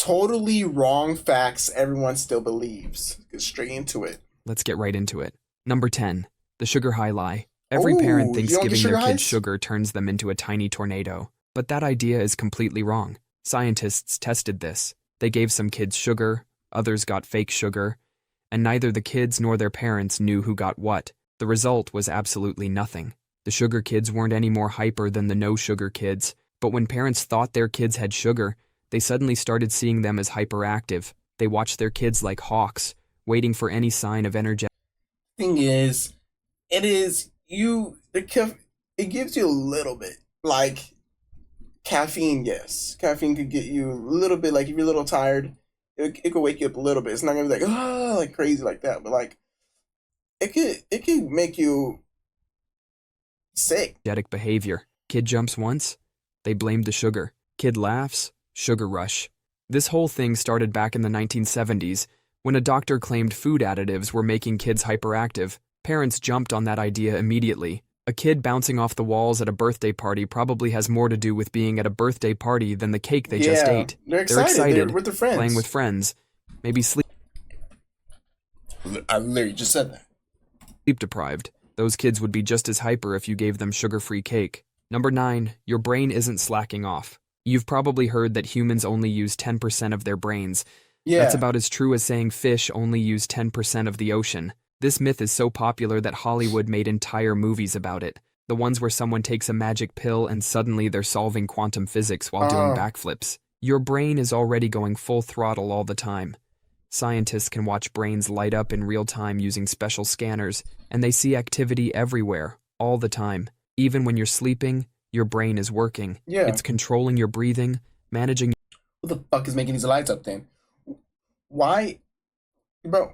totally wrong facts everyone still believes. Get straight into it. Let's get right into it. Number 10. The sugar high lie. Every parent Oh, you thinks don't get giving their sugar kids highs? sugar turns them into a tiny tornado. But that idea is completely wrong. Scientists tested this. They gave some kids sugar, others got fake sugar, and neither the kids nor their parents knew who got what. The result was absolutely nothing. The sugar kids weren't any more hyper than the no-sugar kids, but when parents thought their kids had sugar, they suddenly started seeing them as hyperactive. They watched their kids like hawks, waiting for any sign of energy. Thing is, it is you. It gives you a little bit like caffeine. Yes, caffeine could get you a little bit. Like if you're a little tired, it could wake you up a little bit. It's not gonna be like like crazy like that, but like it could make you sick. Energetic behavior. Kid jumps once, they blamed the sugar. Kid laughs, sugar rush. This whole thing started back in the 1970s when a doctor claimed food additives were making kids hyperactive. Parents jumped on that idea immediately. A kid bouncing off the walls at a birthday party probably has more to do with being at a birthday party than the cake they just Yeah, ate. they're excited. They're with their friends. Playing with friends, maybe sleep I literally just said that. deprived. Those kids would be just as hyper if you gave them sugar-free cake. Number 9. Your brain isn't slacking off. You've probably heard that humans only use 10% of their brains. Yeah, That's about as true as saying fish only use 10% of the ocean. This myth is so popular that Hollywood made entire movies about it. The ones where someone takes a magic pill and suddenly they're solving quantum physics while doing backflips. Your brain is already going full throttle all the time. Scientists can watch brains light up in real time using special scanners, and they see activity everywhere, all the time. Even when you're sleeping, your brain is working. yeah. It's controlling your breathing, managing. Who the fuck is making these lights up then? Why, bro?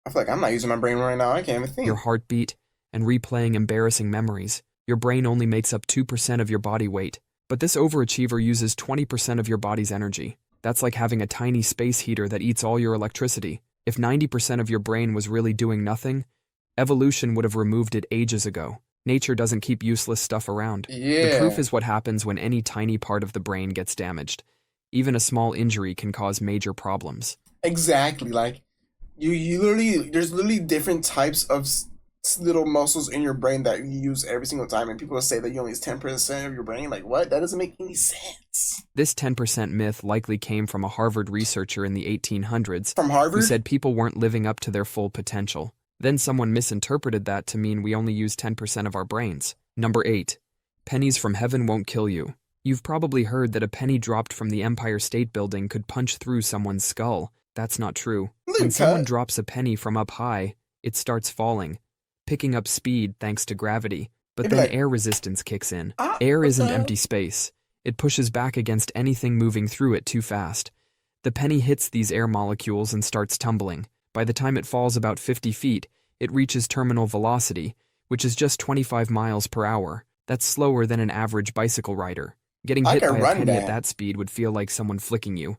I feel like I'm not using my brain right now. I can't even think. Your heartbeat, and replaying embarrassing memories. Your brain only makes up 2% of your body weight, but this overachiever uses 20% of your body's energy. That's like having a tiny space heater that eats all your electricity. If 90% of your brain was really doing nothing, evolution would have removed it ages ago. Nature doesn't keep useless stuff around. The Yeah, proof is what happens when any tiny part of the brain gets damaged. Even a small injury can cause major problems. exactly. Like you literally, there's literally different types of little muscles in your brain that you use every single time, and people say that you only use 10% of your brain. Like what? That doesn't make any sense. This 10% myth likely came from a Harvard researcher in the 1800s From who Harvard? said people weren't living up to their full potential. Then someone misinterpreted that to mean we only use 10% of our brains. Number 8. Pennies from heaven won't kill you. You've probably heard that a penny dropped from the Empire State Building could punch through someone's skull. That's not true. When someone Luca, drops a penny from up high, it starts falling, picking up speed thanks to gravity. But it'd be then like, air resistance kicks in. ah, Air what isn't the hell? empty space. It pushes back against anything moving through it too fast. The penny hits these air molecules and starts tumbling. By the time it falls about 50 feet, it reaches terminal velocity, which is just 25 miles per hour. That's slower than an average bicycle rider. Getting I hit can by a run penny at that. that speed would feel like someone flicking you.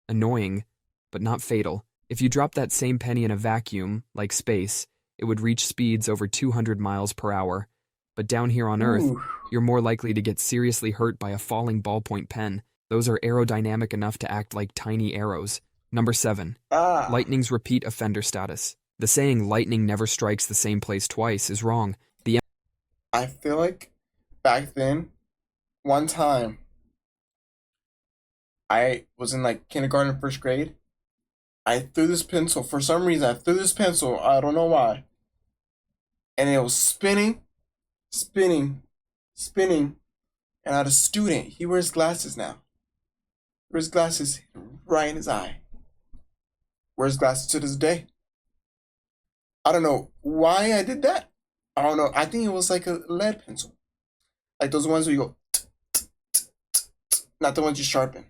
Annoying, but not fatal. If you drop that same penny in a vacuum, like space, it would reach speeds over 200 miles per hour. But down here on Earth, Ooh, you're more likely to get seriously hurt by a falling ballpoint pen. Those are aerodynamic enough to act like tiny arrows. Number 7. ah. Lightning's repeat offender status. The saying lightning never strikes the same place twice is wrong. The I feel like back then, one time, I was in like kindergarten, first grade. I threw this pencil. For some reason, I threw this pencil. I don't know why. And it was spinning, spinning, spinning. And I had a student. He wears glasses now. Wears glasses right in his eye. Wears glasses to this day. I don't know why I did that. I don't know. I think it was like a lead pencil. Like those ones where you go, not the ones you sharpen.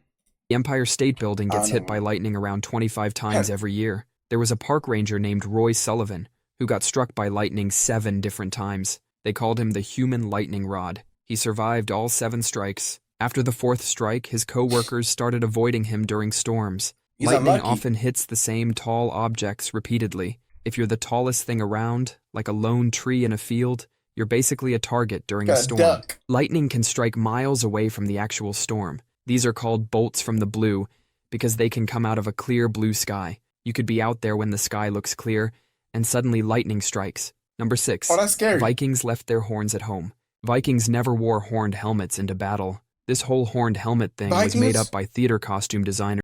Empire State Building I gets don't hit know. by lightning around 25 times every year. There was a park ranger named Roy Sullivan who got struck by lightning 7 different times. They called him the human lightning rod. He survived all 7 strikes. After the 4th strike, his co-workers started avoiding him during storms. He's Lightning unlucky. often hits the same tall objects repeatedly. If you're the tallest thing around, like a lone tree in a field, You're basically a target during a Got a storm. duck. Lightning can strike miles away from the actual storm. These are called bolts from the blue because they can come out of a clear blue sky. You could be out there when the sky looks clear, and suddenly lightning strikes. Number 6. Oh, that's scary. Vikings left their horns at home. Vikings never wore horned helmets into battle. This whole horned helmet thing was made up by theater costume designers.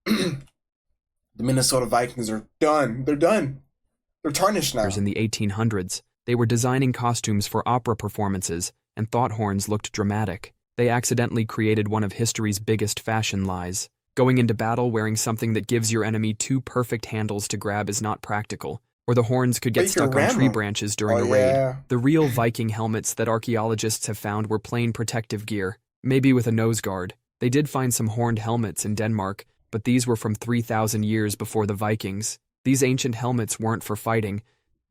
The Minnesota Vikings are done. They're done. They're tarnished now. In the 1800s. They were designing costumes for opera performances and thought horns looked dramatic. They accidentally created one of history's biggest fashion lies. Going into battle wearing something that gives your enemy 2 perfect handles to grab is not practical, or the horns could get stuck on tree branches during a raid. The real Viking helmets that archaeologists have found were plain protective gear, maybe with a nose guard. They did find some horned helmets in Denmark, but these were from 3,000 years before the Vikings. These ancient helmets weren't for fighting,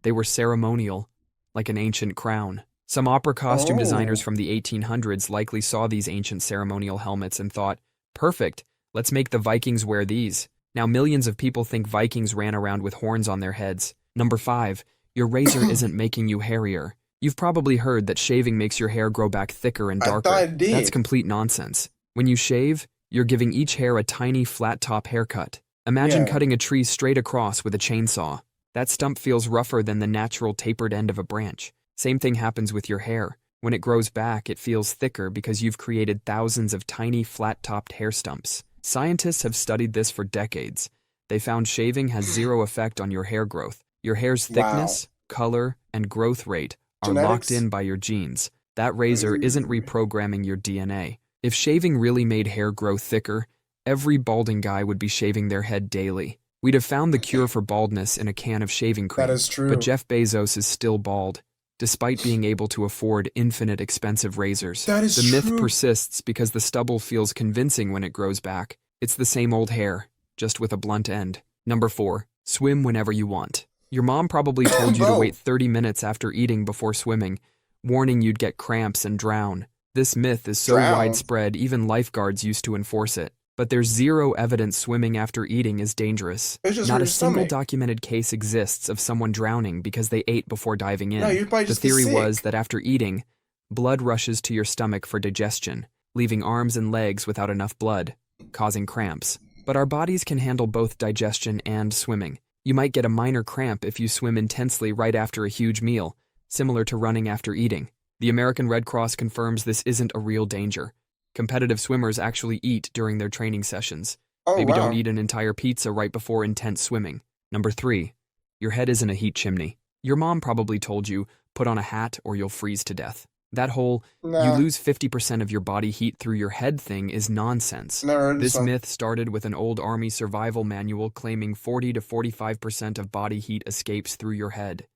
they were ceremonial, like an ancient crown. Some opera costume designers from the 1800s likely saw these ancient ceremonial helmets and thought, perfect, let's make the Vikings wear these. Now millions of people think Vikings ran around with horns on their heads. Number 5, your razor isn't making you hairier. You've probably heard that shaving makes your hair grow back thicker and darker. I thought it did. That's complete nonsense. When you shave, you're giving each hair a tiny flat top haircut. Imagine cutting a tree straight across with a chainsaw. That stump feels rougher than the natural tapered end of a branch. Same thing happens with your hair. When it grows back, it feels thicker because you've created thousands of tiny flat-topped hair stumps. Scientists have studied this for decades. They found shaving has zero effect on your hair growth. Your hair's thickness, color, and growth rate are locked in by your genes. That razor isn't reprogramming your DNA. If shaving really made hair grow thicker, every balding guy would be shaving their head daily. We'd have found the cure for baldness in a can of shaving cream. That is true. But Jeff Bezos is still bald, despite being able to afford infinite expensive razors. That is the myth true. persists because the stubble feels convincing when it grows back. It's the same old hair, just with a blunt end. Number 4, swim whenever you want. Your mom probably told you to wait 30 minutes after eating before swimming, warning you'd get cramps and drown. This myth is so widespread, even lifeguards used to enforce it. But there's zero evidence swimming after eating is dangerous. Not a single documented case exists of someone drowning because they ate before diving in. The theory was that after eating, blood rushes to your stomach for digestion, leaving arms and legs without enough blood, causing cramps. But our bodies can handle both digestion and swimming. You might get a minor cramp if you swim intensely right after a huge meal, similar to running after eating. The American Red Cross confirms this isn't a real danger. Competitive swimmers actually eat during their training sessions. Maybe don't eat an entire pizza right before intense swimming. Number 3, your head isn't a heat chimney. Your mom probably told you, put on a hat or you'll freeze to death. That whole, you lose 50% of your body heat through your head thing is nonsense. This myth started with an old Army survival manual claiming 40 to 45% of body heat escapes through your head.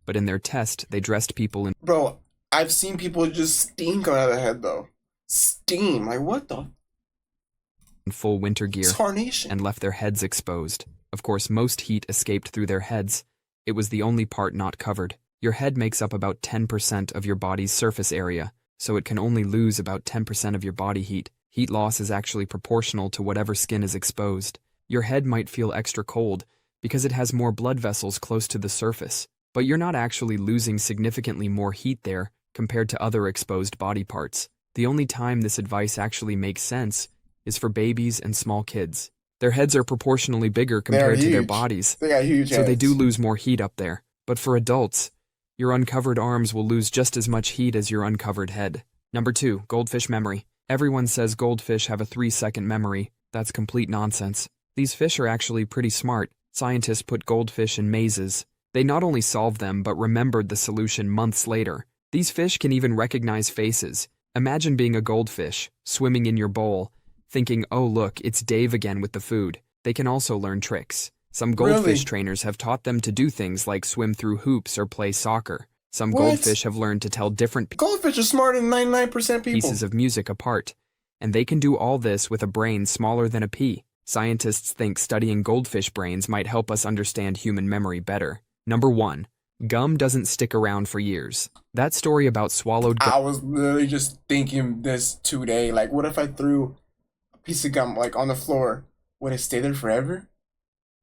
But in their test, they dressed people in... Bro, I've seen people just steam come out of their head, though. Steam, like what the? Full winter gear and left their heads exposed. Of course, most heat escaped through their heads. It was the only part not covered. Your head makes up about 10% of your body's surface area, so it can only lose about 10% of your body heat. Heat loss is actually proportional to whatever skin is exposed. Your head might feel extra cold because it has more blood vessels close to the surface, but you're not actually losing significantly more heat there compared to other exposed body parts. The only time this advice actually makes sense is for babies and small kids. Their heads are proportionally bigger compared to their bodies, They got huge so they do lose more heat up there. But for adults, your uncovered arms will lose just as much heat as your uncovered head. Number 2, goldfish memory. Everyone says goldfish have a 3-second memory. That's complete nonsense. These fish are actually pretty smart. Scientists put goldfish in mazes. They not only solved them, but remembered the solution months later. These fish can even recognize faces. Imagine being a goldfish, swimming in your bowl, thinking, oh look, it's Dave again with the food. They can also learn tricks. Some goldfish trainers have taught them to do things like swim through hoops or play soccer. Some goldfish have learned to tell different goldfish are smarter than 99% people. Pieces of music apart. And they can do all this with a brain smaller than a pea. Scientists think studying goldfish brains might help us understand human memory better. Number 1. Gum doesn't stick around for years. That story about swallowed gum... I was literally just thinking this today. Like, what if I threw a piece of gum, like, on the floor? Would it stay there forever?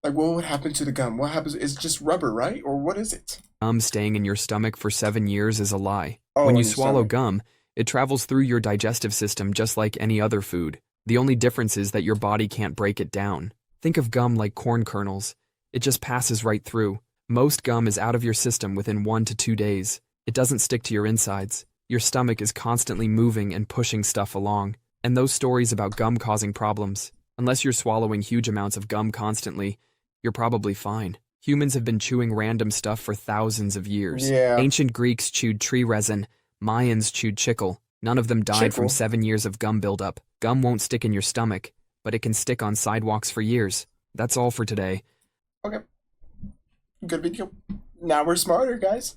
Like, what would happen to the gum? What happens? It's just rubber, right? Or what is it? Gum staying in your stomach for 7 years is a lie. Oh, When you in your swallow stomach. gum, it travels through your digestive system just like any other food. The only difference is that your body can't break it down. Think of gum like corn kernels. It just passes right through. Most gum is out of your system within 1 to 2 days. It doesn't stick to your insides. Your stomach is constantly moving and pushing stuff along. And those stories about gum causing problems, unless you're swallowing huge amounts of gum constantly, you're probably fine. Humans have been chewing random stuff for thousands of years. Yeah. Ancient Greeks chewed tree resin. Mayans chewed chicle. None of them died from Chicle? 7 years of gum buildup. Gum won't stick in your stomach, but it can stick on sidewalks for years. That's all for today. Okay. Good video. Now we're smarter, guys.